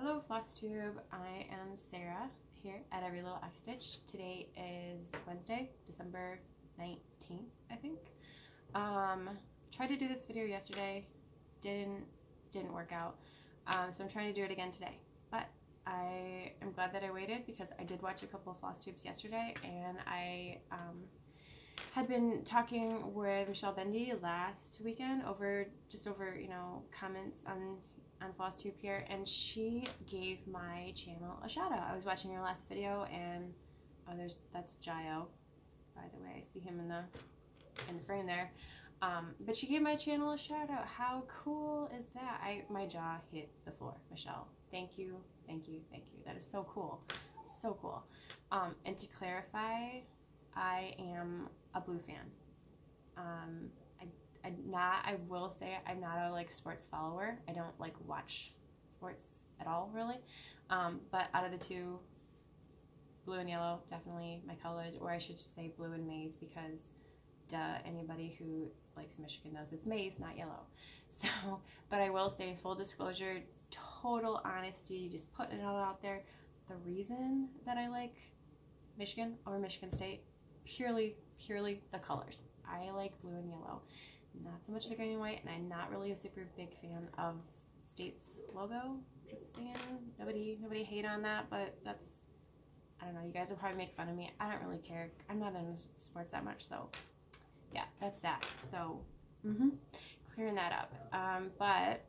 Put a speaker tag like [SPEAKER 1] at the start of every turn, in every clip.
[SPEAKER 1] Hello Flosstube, I am Sarah here at Every Little X Stitch. Today is Wednesday, December 19th, I think. Tried to do this video yesterday, didn't work out, so I'm trying to do it again today. But I am glad that I waited because I did watch a couple of Flosstubes yesterday, and I had been talking with Michelle Bendy last weekend over comments on Flosstube here, and she gave my channel a shout out. I was watching her last video, and that's Jayo, by the way. I see him in the frame there. But she gave my channel a shout out. How cool is that? My jaw hit the floor. Michelle, thank you. That is so cool, so cool. And to clarify, I am a blue fan. I will say I'm not a sports follower. I don't watch sports at all, really. But out of the two, blue and yellow, definitely my colors, or I should just say blue and maize, because anybody who likes Michigan knows it's maize, not yellow. So, but I will say, full disclosure, total honesty, just putting it all out there. The reason that I like Michigan over Michigan State, purely the colors. I like blue and yellow, not so much the green and white, and I'm not really a super big fan of State's logo. Just saying, nobody hate on that, but that's, I don't know, you guys will probably make fun of me. I don't really care. I'm not into sports that much, so yeah, that's that. So clearing that up. But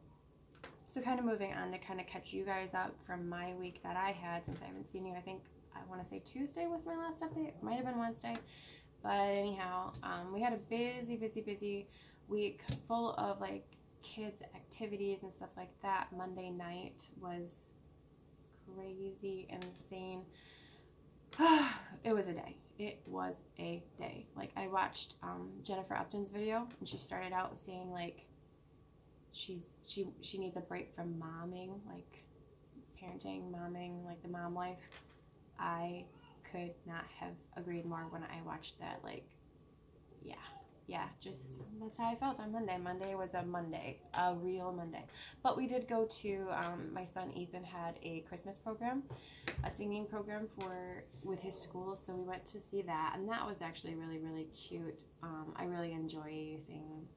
[SPEAKER 1] so kind of moving on to kind of catch you guys up from my week that I had, since I haven't seen you. I think I want to say Tuesday was my last update. It might have been Wednesday. But anyhow, we had a busy week full of kids activities and stuff like that. Monday night was crazy, insane. It was a day. I watched Jennifer Upton's video, and she started out saying she needs a break from momming, parenting, momming, the mom life. I could not have agreed more when I watched that. Just that's how I felt on Monday. Monday was a real Monday. But we did go to my son Ethan had a Christmas program, a singing program with his school, so we went to see that, and that was actually really cute. I really enjoy seeing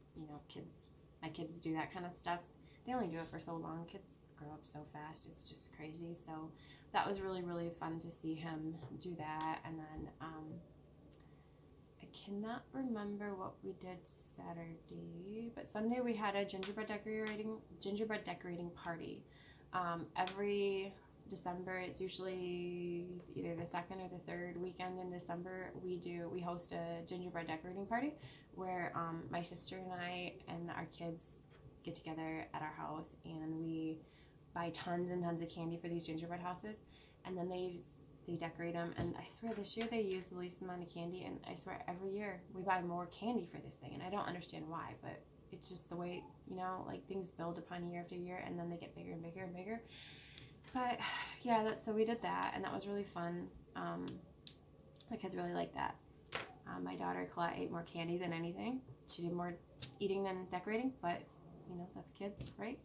[SPEAKER 1] my kids do that kind of stuff. They only do it for so long. Kids grow up so fast, it's just crazy. So that was really fun to see him do that. And then I cannot remember what we did Saturday, but Sunday we had a gingerbread decorating party. Every December, it's usually either the second or the third weekend in December, we host a gingerbread decorating party where my sister and I and our kids get together at our house, and we buy tons and tons of candy for these gingerbread houses, and then they decorate them. And I swear this year they used the least amount of candy, and I swear every year we buy more candy for this thing, and I don't understand why, but it's just the way, things build upon year after year, and then they get bigger and bigger and bigger. But yeah, so we did that, and that was really fun. The kids really liked that. My daughter Colette ate more candy than anything. She did more eating than decorating, but that's kids, right?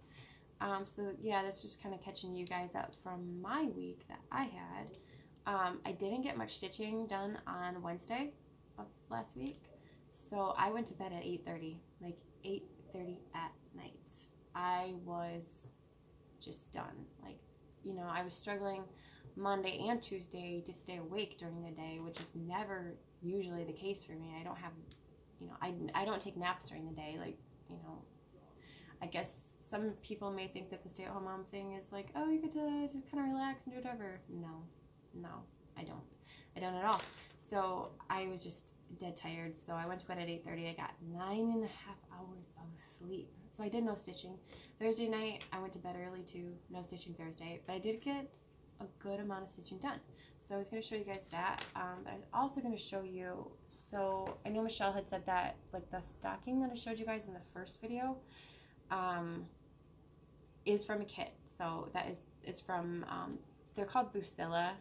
[SPEAKER 1] So yeah, that's just kind of catching you guys up from my week that I had. I didn't get much stitching done on Wednesday of last week, so I went to bed at 8:30, 8:30 at night. I was just done. I was struggling Monday and Tuesday to stay awake during the day, which is never usually the case for me. I don't have, I don't take naps during the day. I guess some people may think that the stay-at-home mom thing is oh, you get to just kind of relax and do whatever. No, I don't at all. So I was just dead tired. So I went to bed at 8:30. I got 9.5 hours of sleep. So I did no stitching. Thursday night, I went to bed early too. No stitching Thursday, but I did get a good amount of stitching done. So I was going to show you guys that. But I was also going to show you, so I know Michelle had said that the stocking that I showed you guys in the first video is from a kit. So it's from, they're called Busilla,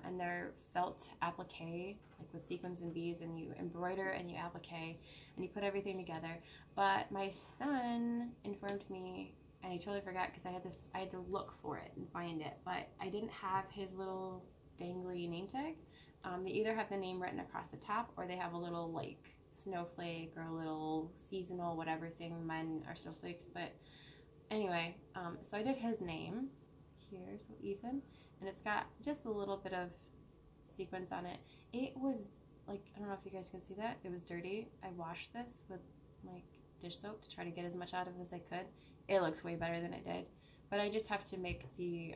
[SPEAKER 1] and they're felt applique, with sequins and beads, and you embroider and you applique and you put everything together. But my son informed me and I totally forgot because I had to look for it and find it, but I didn't have his little dangly name tag. They either have the name written across the top, or they have a little like snowflake or a little seasonal whatever thing. Mine are snowflakes, but anyway, so I did his name here, so Ethan, and it's got just a little bit of sequins on it. It was like, I don't know if you guys can see that, it was dirty. I washed this with like dish soap to try to get as much out of it as I could. It looks way better than it did, but I just have to make the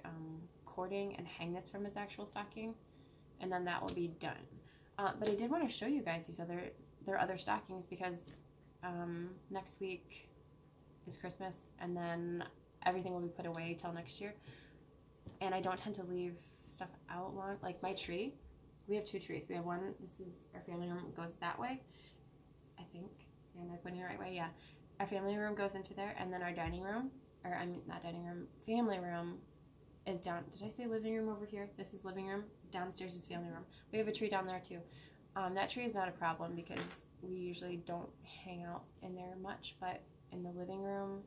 [SPEAKER 1] cording and hang this from his actual stocking, and then that will be done. But I did want to show you guys their other stockings, because next week is Christmas, and then everything will be put away till next year, and I don't tend to leave stuff out long. Like my tree, we have 2 trees. We have one, this is our family room, goes that way, I think. Am I pointing the right way? Yeah. Our family room goes into there, and then our dining room, or I mean not dining room, family room is down. Did I say living room over here? This is living room. Downstairs is family room. We have a tree down there too. That tree is not a problem because we usually don't hang out in there much, but in the living room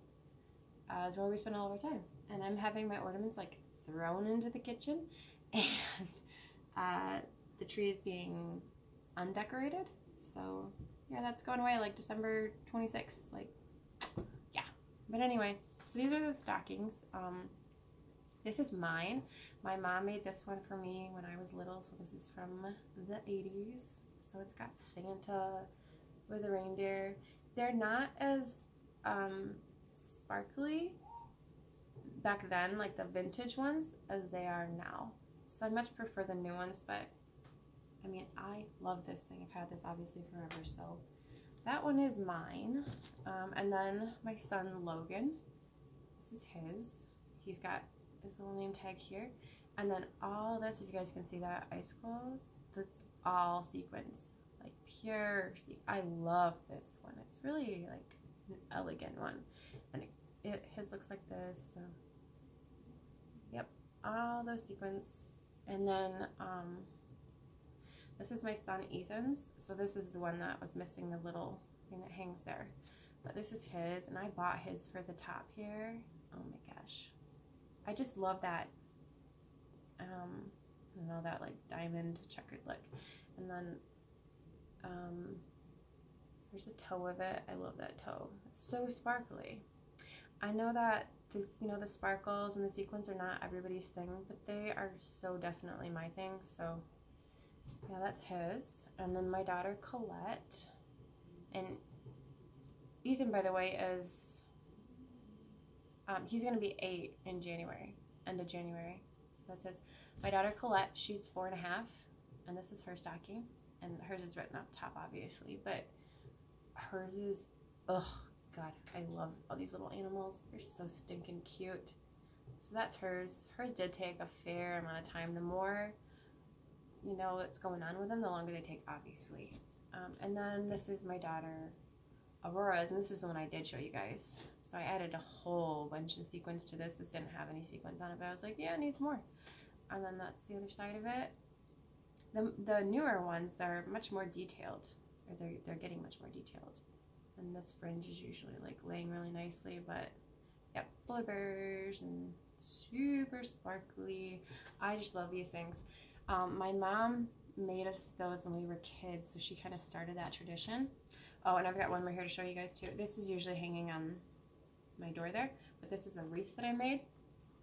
[SPEAKER 1] is where we spend all of our time. And I'm having my ornaments like thrown into the kitchen, and the tree is being undecorated. So yeah, that's going away like December 26th. Like, yeah. But anyway, so these are the stockings. This is mine. My mom made this one for me when I was little, so this is from the 80s. So it's got Santa with a reindeer. They're not as sparkly back then, like the vintage ones, as they are now. So I much prefer the new ones, but I mean, I love this thing. I've had this obviously forever, so that one is mine. And then my son Logan, this is his. He's got his little name tag here, and then all this, if you guys can see that, icicles, that's all sequins, like pure I love this one. It's really like an elegant one, and his looks like this. So yep, all those sequins. And then this is my son Ethan's, so this is the one that was missing the little thing that hangs there, but this is his, and I bought his for the top here. Oh my gosh, I just love that, you know, that like diamond checkered look. And then here's the toe of it. I love that toe. It's so sparkly. I know that this, you know, the sparkles and the sequins are not everybody's thing, but they are so definitely my thing. So yeah, that's his. And then my daughter Colette, and Ethan, by the way, is he's gonna be 8 in January, end of January. So that's his. My daughter Colette, she's 4.5, and this is her stocking, and hers is written up top, obviously, but hers is, oh God, I love all these little animals. They're so stinking cute. So that's hers. Hers did take a fair amount of time. The more you know what's going on with them, the longer they take, obviously. And then this is my daughter Aurora's, and this is the one I did show you guys. So I added a whole bunch of sequins to this. This didn't have any sequins on it, but I was like, yeah, it needs more. And then that's the other side of it. The newer ones, they're much more detailed, or they're getting much more detailed. And this fringe is usually like laying really nicely, but yep, polar bears and super sparkly. I just love these things. My mom made us those when we were kids, so she kind of started that tradition. Oh, and I've got one more here to show you guys too. This is usually hanging on my door there, but this is a wreath that I made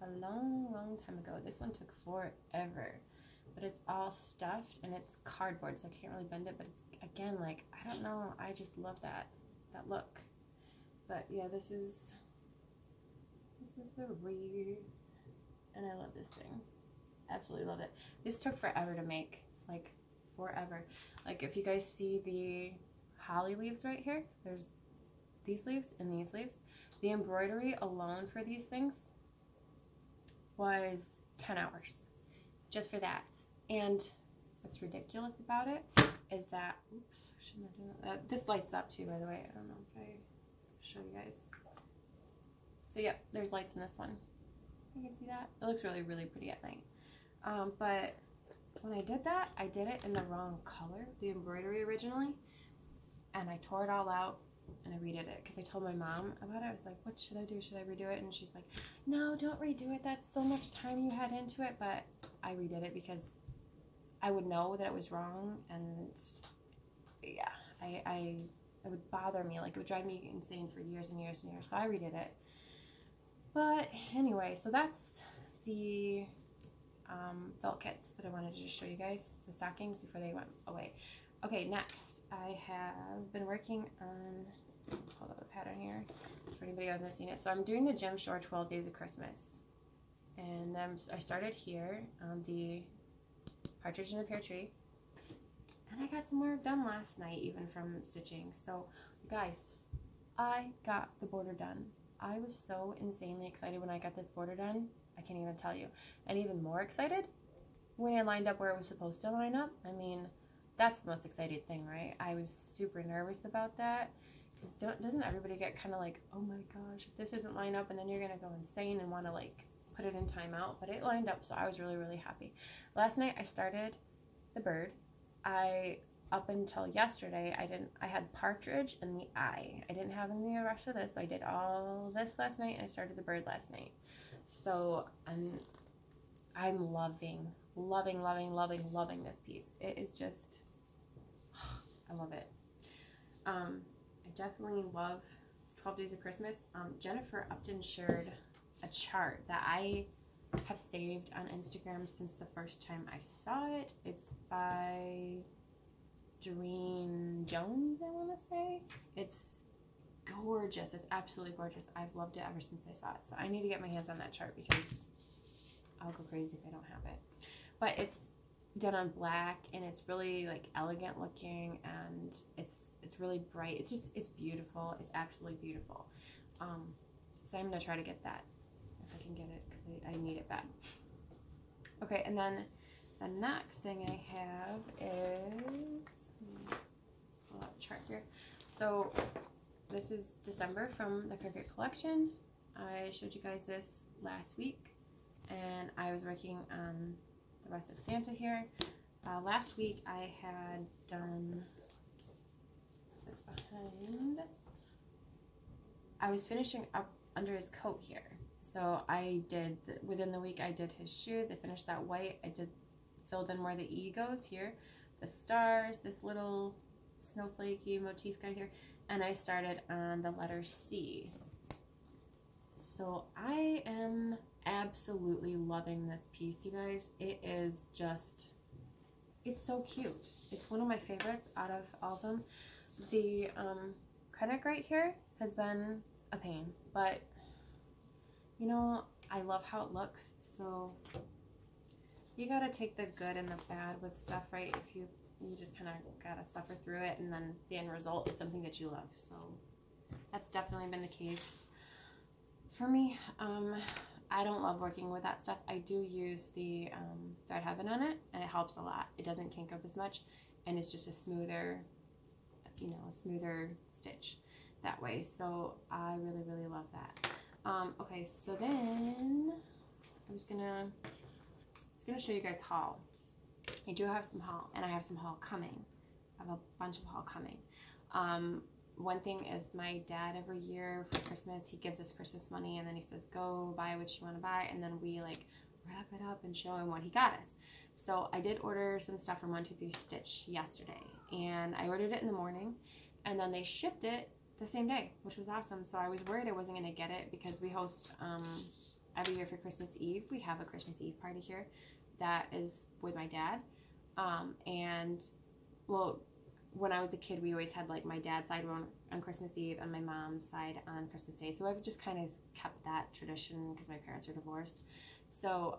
[SPEAKER 1] a long time ago. This one took forever, but it's all stuffed and it's cardboard, so I can't really bend it, but it's, again, like, I don't know, I just love that look. But yeah, this is the wreath, and I love this thing. Absolutely love it. This took forever to make, like forever. Like if you guys see the holly leaves right here, there's these leaves and these leaves. The embroidery alone for these things was 10 hours just for that. And what's ridiculous about it is that, oops, shouldn't have done that. This lights up too, by the way. I don't know if I show you guys. So yep, there's lights in this one. You can see that. It looks really, really pretty at night. But when I did that, I did it in the wrong color, the embroidery originally, and I tore it all out, and I redid it because I told my mom about it. I was like, what should I do? Should I redo it? And she's like, no, don't redo it. That's so much time you had into it. But I redid it because I would know that it was wrong, and yeah, it would bother me. Like, it would drive me insane for years and years and years. So I redid it. But anyway, so that's the felt kits that I wanted to just show you guys, the stockings, before they went away. Okay, next, I have been working on, hold up the pattern here for anybody who hasn't seen it. So I'm doing the Gym Shore 12 Days of Christmas. And then I started here on the Partridge in a Pear Tree. And I got some work done last night, even from stitching. So, guys, I got the border done. I was so insanely excited when I got this border done. I can't even tell you. And even more excited when I lined up where it was supposed to line up. I mean, that's the most exciting thing, right? I was super nervous about that. Because doesn't everybody get kind of like, oh my gosh, if this isn't lined up, and then you're going to go insane and want to like put it in timeout. But it lined up, so I was really, really happy. Last night I started the bird. Up until yesterday, I had partridge in the eye. I didn't have any of the rest of this, so I did all this last night, and I started the bird last night. So I'm loving this piece. It is just, I love it. I definitely love 12 Days of Christmas. Jennifer Upton shared a chart that I have saved on Instagram since the first time I saw it. It's by Doreen Jones, I want to say. It's gorgeous. It's absolutely gorgeous. I've loved it ever since I saw it. So I need to get my hands on that chart because I'll go crazy if I don't have it. But it's done on black, and it's really like elegant looking, and it's really bright. It's beautiful. It's absolutely beautiful. So I'm gonna try to get that if I can get it, because I need it bad. Okay, and then the next thing I have is, pull out the chart here. So this is December from the Cricut collection. I showed you guys this last week, and I was working on the rest of Santa here. Last week I had done this behind. I was finishing up under his coat here. So I did, within the week I did his shoes. I finished that white. I filled in where the E goes here, the stars, this little snowflakey motif guy here, and I started on the letter C. So I am absolutely loving this piece, you guys. It is just, it's so cute. It's one of my favorites out of all of them. The Krennic right here has been a pain, but you know, I love how it looks. So you gotta take the good and the bad with stuff, right? If you just kind of gotta suffer through it, and then the end result is something that you love. So that's definitely been the case for me. I don't love working with that stuff. I do use the Thread Heaven on it, and it helps a lot. It doesn't kink up as much, and it's just a smoother, you know, a smoother stitch that way. So I really, really love that. Okay, so then I was gonna show you guys haul. I do have some haul, and I have some haul coming. I have a bunch of haul coming. One thing is, my dad every year for Christmas, he gives us Christmas money, and then he says, go buy what you want to buy, and then we like wrap it up and show him what he got us. So I did order some stuff from 123 Stitch yesterday, and I ordered it in the morning, and then they shipped it the same day, which was awesome. So I was worried I wasn't going to get it, because we host every year for Christmas Eve. We have a Christmas Eve party here that is with my dad. And well, when I was a kid, we always had like my dad's side on Christmas Eve and my mom's side on Christmas Day. So I've just kind of kept that tradition because my parents are divorced. So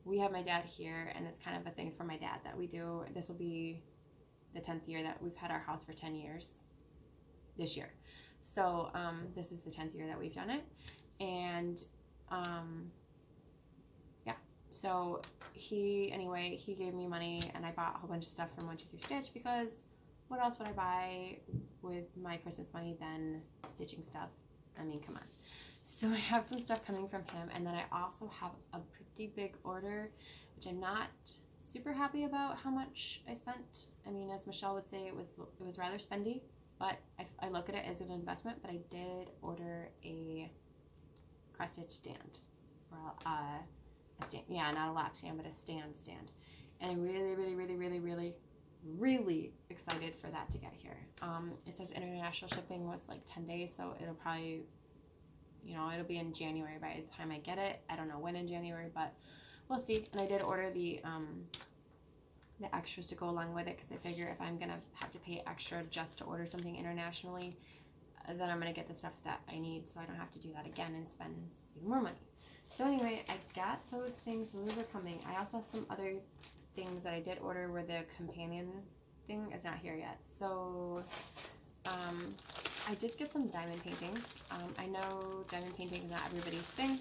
[SPEAKER 1] we have my dad here, and it's kind of a thing for my dad that we do. This will be the 10th year that we've had our house for 10 years this year. So this is the 10th year that we've done it. And yeah, so he gave me money, and I bought a whole bunch of stuff from 123 Stitch, because what else would I buy with my Christmas money than stitching stuff? I mean, come on. So I have some stuff coming from him, and then I also have a pretty big order, which I'm not super happy about how much I spent. I mean, as Michelle would say, it was rather spendy, but I look at it as an investment. But I did order a cross stitch stand, or a stand. Yeah, not a lap stand, but a stand. And I'm really excited for that to get here. It says international shipping was like 10 days, so it'll probably, you know, it'll be in January by the time I get it. I don't know when in January, but we'll see. And I did order the extras to go along with it, because I figure if I'm gonna have to pay extra just to order something internationally, then I'm gonna get the stuff that I need, so I don't have to do that again and spend even more money. So anyway, I got those things. Those are coming. I also have some other things that I did order where the companion thing is not here yet. So I did get some diamond paintings. I know diamond painting is not everybody's thing.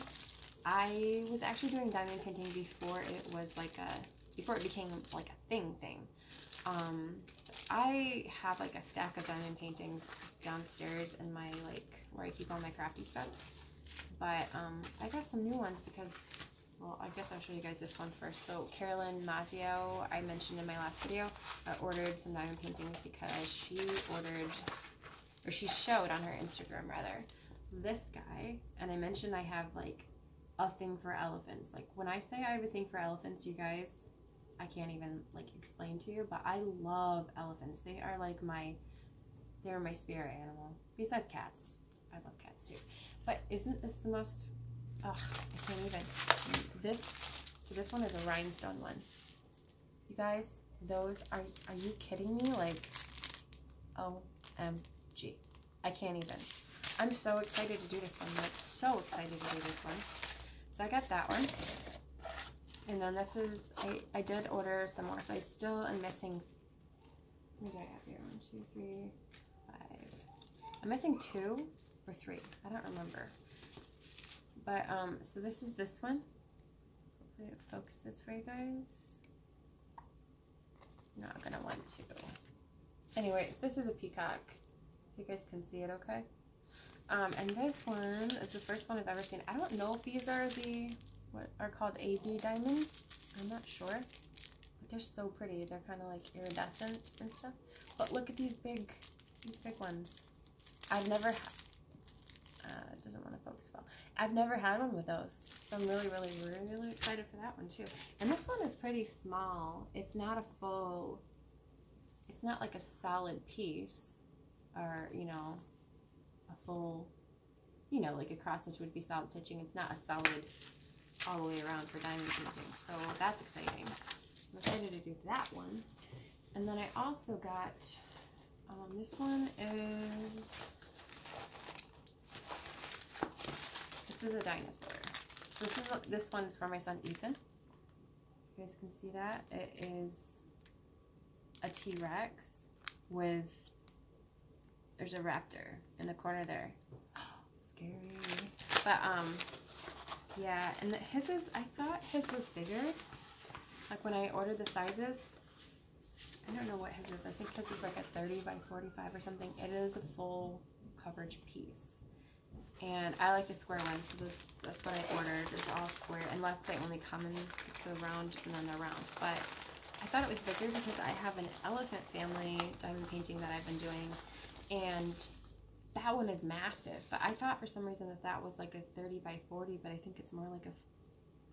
[SPEAKER 1] I was actually doing diamond painting before it became like a thing. So I have like a stack of diamond paintings downstairs in my, like, where I keep all my crafty stuff. But I got some new ones because, well, I guess I'll show you guys this one first. So Carolyn Mazio, I mentioned in my last video, I ordered some diamond paintings because she showed on her Instagram rather, this guy, and I mentioned I have like a thing for elephants. Like, when I say I have a thing for elephants, you guys, I can't even like explain to you, but I love elephants. They are like they're my spirit animal, besides cats. I love cats too. But isn't this the most, ugh, I can't even. So this one is a rhinestone one. You guys, those are you kidding me? Like, OMG. I can't even. I'm so excited to do this one. Like, so excited to do this one. So I got that one. And then this is, I did order some more. So I still am missing, what do I have here? 1, 2, 3, 5. I'm missing 2 or 3. I don't remember. But, so this is this one. Hopefully it focuses for you guys. Not gonna want to. Anyway, this is a peacock. You guys can see it okay? And this one is the first one I've ever seen. I don't know if these are what are called AV diamonds. I'm not sure. But they're so pretty. They're kind of like iridescent and stuff. But look at these big ones. I've never it doesn't want to focus well. I've never had one with those. So I'm really excited for that one too. And this one is pretty small. It's not it's not like a solid piece, or, you know, a full, you know, like a cross stitch would be solid stitching. It's not a solid all the way around for diamond painting. So that's exciting. I'm excited to do that one. And then I also got, this one is, this is a dinosaur. This one's for my son Ethan. You guys can see that. It is a T-Rex with, there's a raptor in the corner there. Scary. But yeah, and his is, I thought his was bigger. Like when I ordered the sizes, I don't know what his is. I think his is like a 30 by 45 or something. It is a full coverage piece. And I like the square ones, so that's what I ordered. It's all square, unless they only come in the round and then they're round. But I thought it was bigger because I have an elephant family diamond painting that I've been doing, and that one is massive. But I thought for some reason that was like a 30 by 40, but I think it's more like a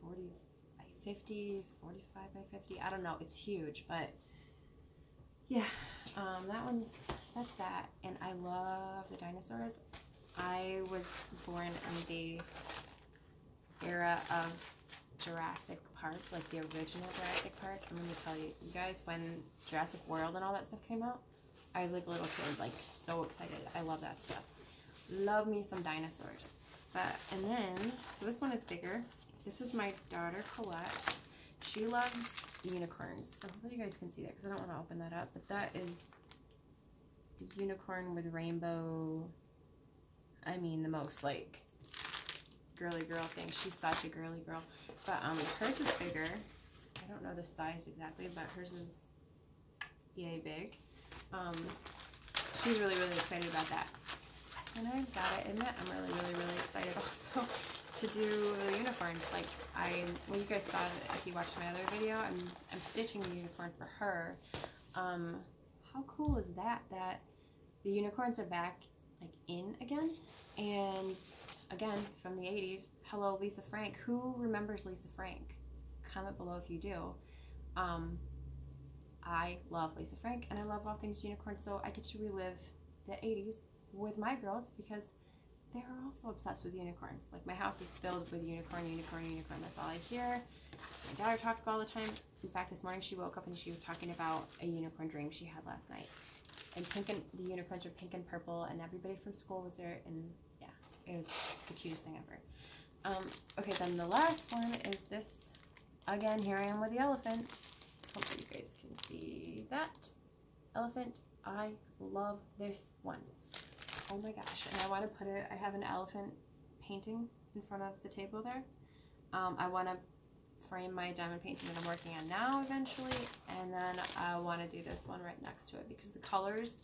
[SPEAKER 1] 40 by 50, 45 by 50. I don't know. It's huge, but yeah, that's that. And I love the dinosaurs. I was born in the era of Jurassic Park, like the original Jurassic Park. And let me tell you, you guys, when Jurassic World and all that stuff came out, I was like a little kid, like so excited. I love that stuff. Love me some dinosaurs. And then, so this one is bigger. This is my daughter Colette. She loves unicorns. So hopefully you guys can see that because I don't want to open that up. But that is a unicorn with rainbow. I mean, the most like girly girl thing. She's such a girly girl. But hers is bigger. I don't know the size exactly, but hers is yay big. She's really excited about that. And I've got to admit, I'm really excited also to do the unicorns. Like well, you guys saw it if you watched my other video. I'm stitching the unicorn for her. How cool is that? That the unicorns are back like in again, and again from the 80s. Hello, Lisa Frank. Who remembers Lisa Frank? Comment below if you do. I love Lisa Frank, and I love all things unicorn, so I get to relive the 80s with my girls because they are also obsessed with unicorns. Like, my house is filled with unicorn, unicorn, unicorn. That's all I hear. My daughter talks about all the time. In fact, this morning she woke up and she was talking about a unicorn dream she had last night. And pink, and the unicorns were pink and purple, and everybody from school was there, and yeah, it was the cutest thing ever. Okay, then the last one is this. Again, here I am with the elephants. Hopefully you guys can see that. Elephant. I love this one. Oh my gosh. And I want to put it, I have an elephant painting in front of the table there. I want to frame my diamond painting that I'm working on now eventually. And then I want to do this one right next to it because the colors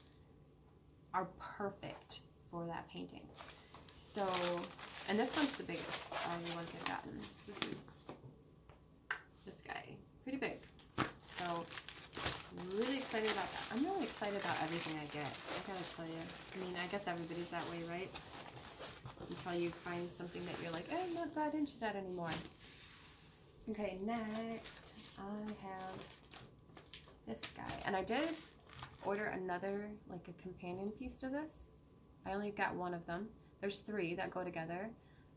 [SPEAKER 1] are perfect for that painting. So, and this one's the biggest of the ones I've gotten. So this is this guy. Pretty big. So, I'm really excited about that. I'm really excited about everything I get, I gotta tell you. I mean, I guess everybody's that way, right? Until you find something that you're like, I'm not that into that anymore. Okay, next I have this guy. And I did order another, like a companion piece to this. I only got one of them. There's 3 that go together.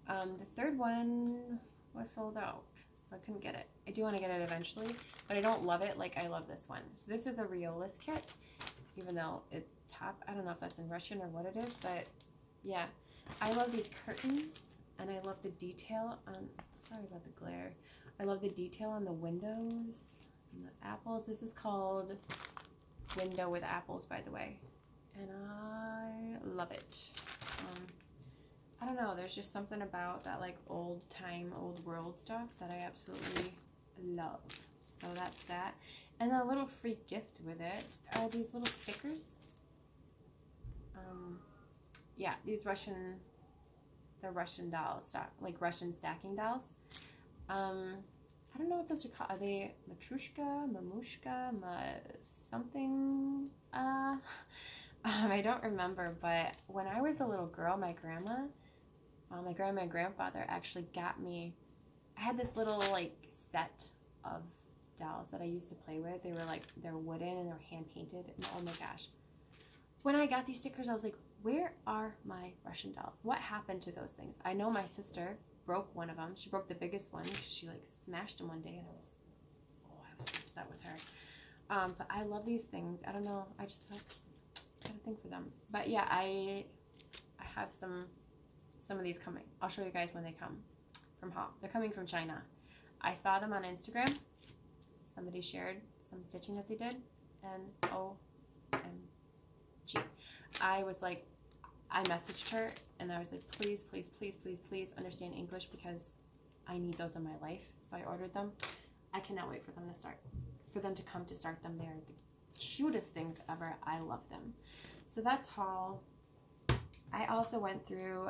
[SPEAKER 1] The third one was sold out, so I couldn't get it. I do want to get it eventually, but I don't love it like I love this one. So this is a Riolis kit, even though it's top, I don't know if that's in Russian or what it is, but yeah. I love these curtains, and I love the detail on, sorry about the glare. I love the detail on the windows and the apples. This is called Window with Apples, by the way, and I love it. I don't know, there's just something about that like old time, old world stuff that I absolutely love. So that's that. And a little free gift with it are these little stickers. Yeah, these they're Russian dolls, like Russian stacking dolls. I don't know what those are called. Are they Matrushka, Mamushka, something? I don't remember, but when I was a little girl, my grandma and grandfather actually got me, I had this little like set of dolls that I used to play with. They're wooden and they're hand painted, and oh my gosh. When I got these stickers, I was like, where are my Russian dolls? What happened to those things? I know my sister broke one of them. She broke the biggest one because she like smashed them one day, and I was so upset with her. But I love these things. I don't know, I just have a thing for them. But yeah, I have some of these coming. I'll show you guys when they come from home. They're coming from China. I saw them on Instagram. Somebody shared some stitching that they did, and OMG. I was like, I messaged her and I was like, please, please, please, please, please understand English because I need those in my life. So I ordered them. I cannot wait for them to come to start them. They're the cutest things ever. I love them. So that's haul. I also went through,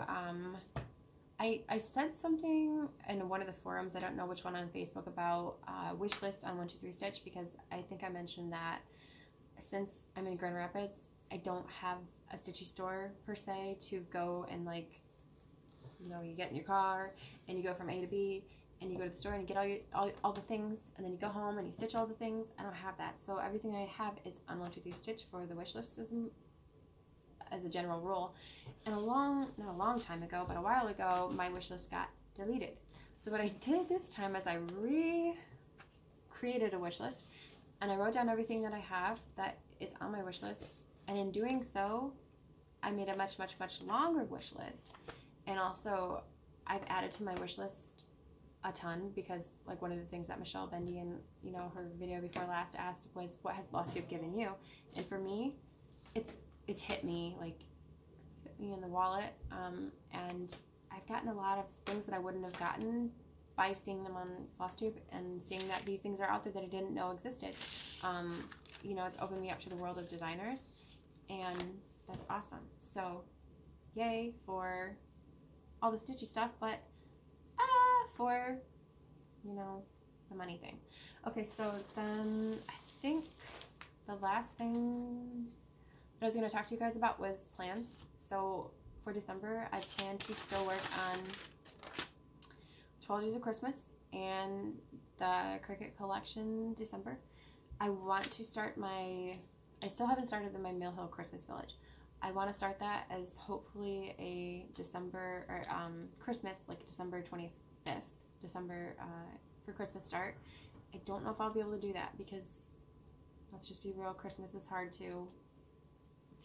[SPEAKER 1] I said something in one of the forums, I don't know which one on Facebook, about wishlist on 123 Stitch, because I think I mentioned that since I'm in Grand Rapids, I don't have a Stitchy store per se to go and like, you know, you get in your car and you go from A to B and you go to the store and you get all the things, and then you go home and you stitch all the things. I don't have that. So everything I have is on 123 Stitch for the wish list as a general rule. And not a long time ago, but a while ago, my wish list got deleted. So what I did this time is I created a wish list, and I wrote down everything that I have that is on my wish list. And in doing so, I made a much, much, much longer wish list. And also, I've added to my wish list a ton, because like one of the things that Michelle Bendy in, you know, her video before last asked was, what has Flosstube given you? And for me, it's hit me in the wallet, and I've gotten a lot of things that I wouldn't have gotten by seeing them on Flosstube and seeing that these things are out there that I didn't know existed. You know, it's opened me up to the world of designers, and that's awesome. So yay for all the stitchy stuff, but for, you know, the money thing. Okay, so then I think the last thing what I was going to talk to you guys about was plans. So for December, I plan to still work on 12 Days of Christmas and the Cricut Collection December. I want to start I still haven't started my Mill Hill Christmas Village. I want to start that as hopefully a December, or Christmas, like December 25th, December for Christmas start. I don't know if I'll be able to do that because, let's just be real, Christmas is hard to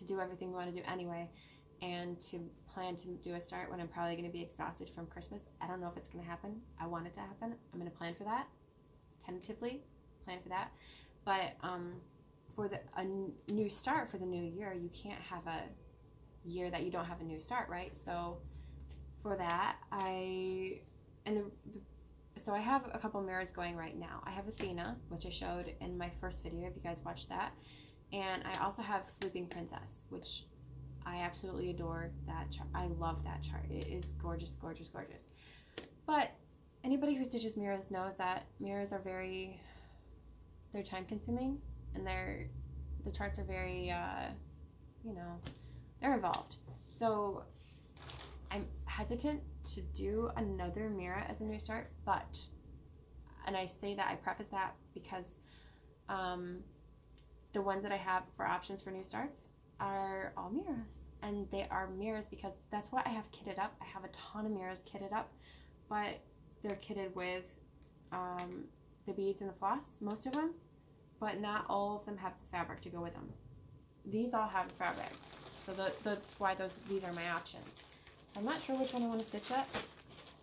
[SPEAKER 1] do everything we want to do anyway, and to plan to do a start when I'm probably going to be exhausted from Christmas. I don't know if it's going to happen. I want it to happen. I'm going to plan for that, tentatively plan for that. But for a new start for the new year, you can't have a year that you don't have a new start, right? So for that, so I have a couple mirrors going right now. I have Athena, which I showed in my first video, if you guys watched that. And I also have Sleeping Princess, which I absolutely adore that chart. I love that chart. It is gorgeous, gorgeous, gorgeous. But anybody who stitches mirrors knows that mirrors are they're time consuming, and the charts are very, you know, they're involved. So I'm hesitant to do another mirror as a new start, and I say that, I preface that because the ones that I have for options for new starts are all mirrors, and they are mirrors because that's what I have kitted up. I have a ton of mirrors kitted up, but they're kitted with the beads and the floss, most of them, but not all of them have the fabric to go with them. These all have fabric, so that's why these are my options. So I'm not sure which one I want to stitch up.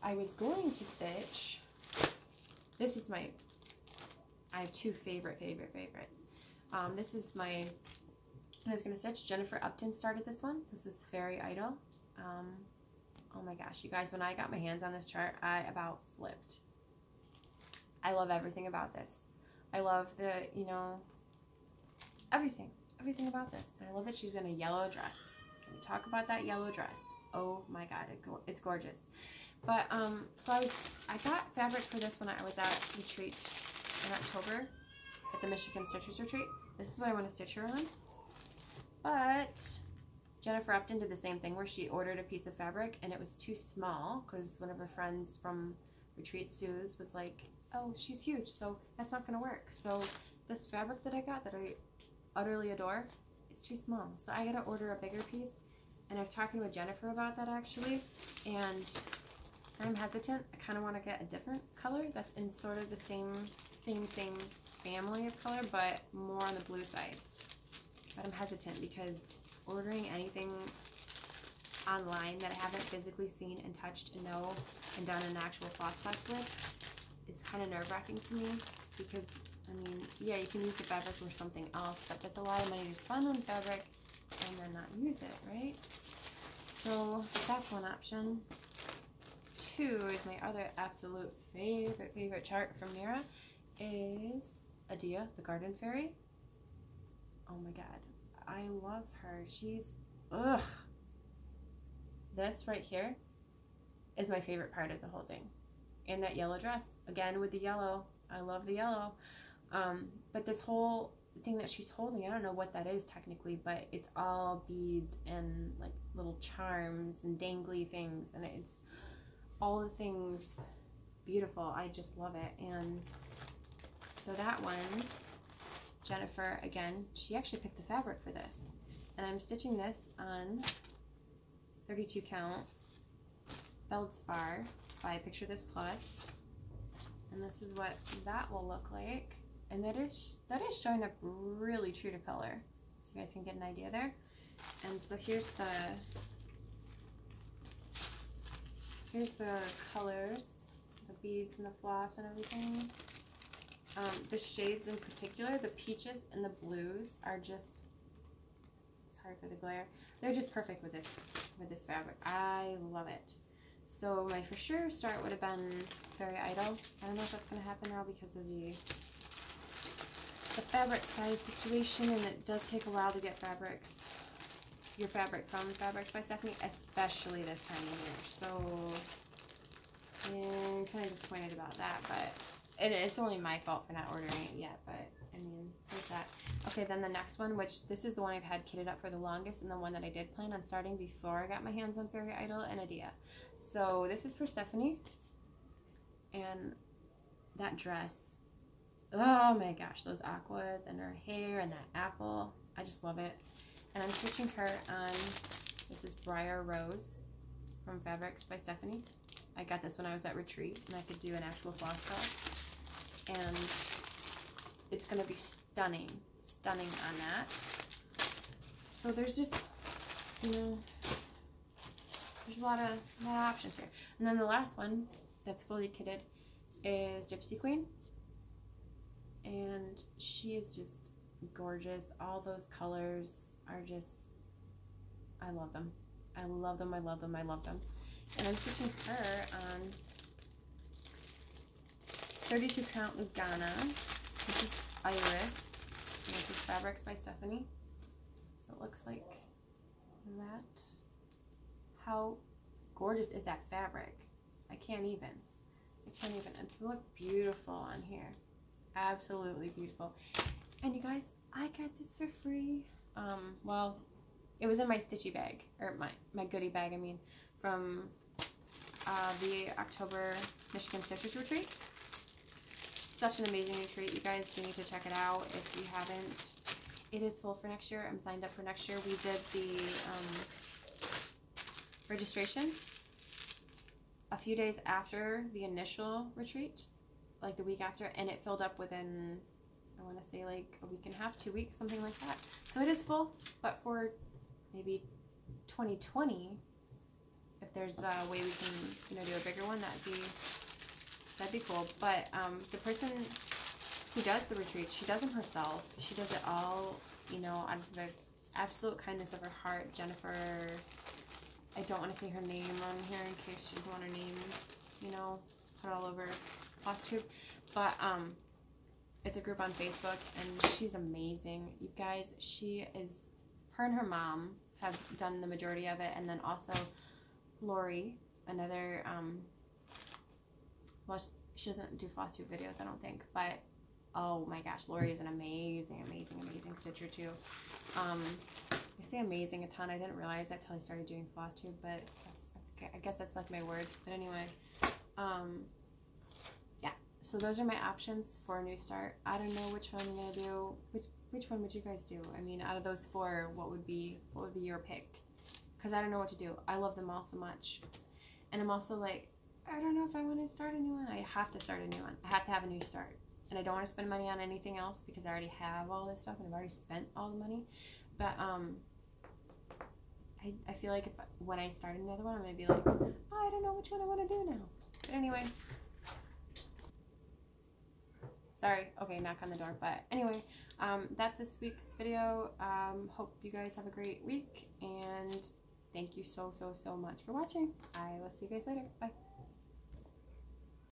[SPEAKER 1] I was going to stitch, I have two favorites. This is I was going to stitch, Jennifer Upton started this one. This is Fairy Idol. Oh my gosh, you guys, when I got my hands on this chart, I about flipped. I love everything about this. I love everything about this. And I love that she's in a yellow dress. Can we talk about that yellow dress? Oh my god, it's gorgeous. But so I got fabric for this when I was at retreat in October at the Michigan Stitchers Retreat. This is what I want to stitch her on. But Jennifer Upton did the same thing where she ordered a piece of fabric and it was too small because one of her friends from Retreat, Sue's, was like, oh, she's huge, so that's not going to work. So this fabric that I got that I utterly adore, it's too small. So I got to order a bigger piece. And I was talking with Jennifer about that actually, and I'm hesitant. I kind of want to get a different color that's in sort of the same family of color, but more on the blue side. But I'm hesitant because ordering anything online that I haven't physically seen and touched and done an actual floss test with is kind of nerve-wracking to me because, I mean, yeah, you can use the fabric for something else, but that's a lot of money to spend on fabric and then not use it, right? So that's one option. Two is my other absolute favorite chart from Mira is Adia, the Garden Fairy. Oh my god, I love her. She's, ugh. This right here is my favorite part of the whole thing. And that yellow dress, again with the yellow. I love the yellow. But this whole thing that she's holding, I don't know what that is technically, but it's all beads and like little charms and dangly things, and it's all the things beautiful. I just love it. And so that one, Jennifer, again, she actually picked the fabric for this, and I'm stitching this on 32 count Feldspar by Picture This Plus, and this is what that will look like. And that is showing up really true to color, so you guys can get an idea there. And so here's the colors, the beads and the floss and everything. The shades in particular, the peaches and the blues, are just, sorry for the glare, they're just perfect with this fabric. I love it. So my for sure start would have been Fairy Idol. I don't know if that's going to happen now because of the fabric size situation, and it does take a while to get your fabric from Fabrics by Stephanie, especially this time of year. So I'm kind of disappointed about that, but it's only my fault for not ordering it yet. But I mean, there's that. Okay, then the next one, which this is the one I've had kitted up for the longest, and the one that I did plan on starting before I got my hands on Fairy Idol and Adia. So this is Persephone, and that dress, oh my gosh, those aquas and her hair and that apple, I just love it. And I'm stitching her on, this is Briar Rose from Fabrics by Stephanie. I got this when I was at retreat, and I could do an actual floss top, and it's gonna be stunning on that. So there's just, you know, there's a lot of options here. And then the last one that's fully kitted is Gypsy Queen, and she is just gorgeous. All those colors are just, I love them. I love them, I love them, I love them. And I'm stitching her on 32 count Lugana. This is Iris, and this is Fabrics by Stephanie. So it looks like that. How gorgeous is that fabric? I can't even. It's look beautiful on here. Absolutely beautiful. And you guys, I got this for free. Well, it was in my stitchy bag, or my goodie bag, I mean, from the October Michigan Stitchers Retreat. Such an amazing retreat. You guys need to check it out if you haven't. It is full for next year. I'm signed up for next year. We did the registration a few days after the initial retreat, like the week after, and it filled up within, I want to say like a week and a half, 2 weeks, something like that. So it is full, but for maybe 2020, if there's a way we can, you know, do a bigger one, that'd be cool. But the person who does the retreat, she does them herself. She does it all, you know, out of the absolute kindness of her heart. Jennifer, I don't want to say her name on here in case she doesn't want her name, you know, put all over Flosstube. But it's a group on Facebook, and she's amazing. You guys, her and her mom have done the majority of it, and then also Lori, another, well, she doesn't do Flosstube videos, I don't think, but oh my gosh, Lori is an amazing stitcher too. I say amazing a ton. I didn't realize that till I started doing Flosstube, but that's, okay, I guess that's like my word. But anyway, yeah. So those are my options for a new start. I don't know which one I'm gonna do. Which one would you guys do? I mean, out of those four, what would be your pick? Because I don't know what to do. I love them all so much, and I'm also like, I don't know if I want to start a new one. I have to start a new one. I have to have a new start, and I don't want to spend money on anything else because I already have all this stuff and I've already spent all the money. But I feel like when I start another one, I'm gonna be like, oh, I don't know which one I want to do now. But anyway, sorry. Okay, knock on the door. But anyway, that's this week's video. Hope you guys have a great week, and thank you so much for watching. I will see you guys later. Bye.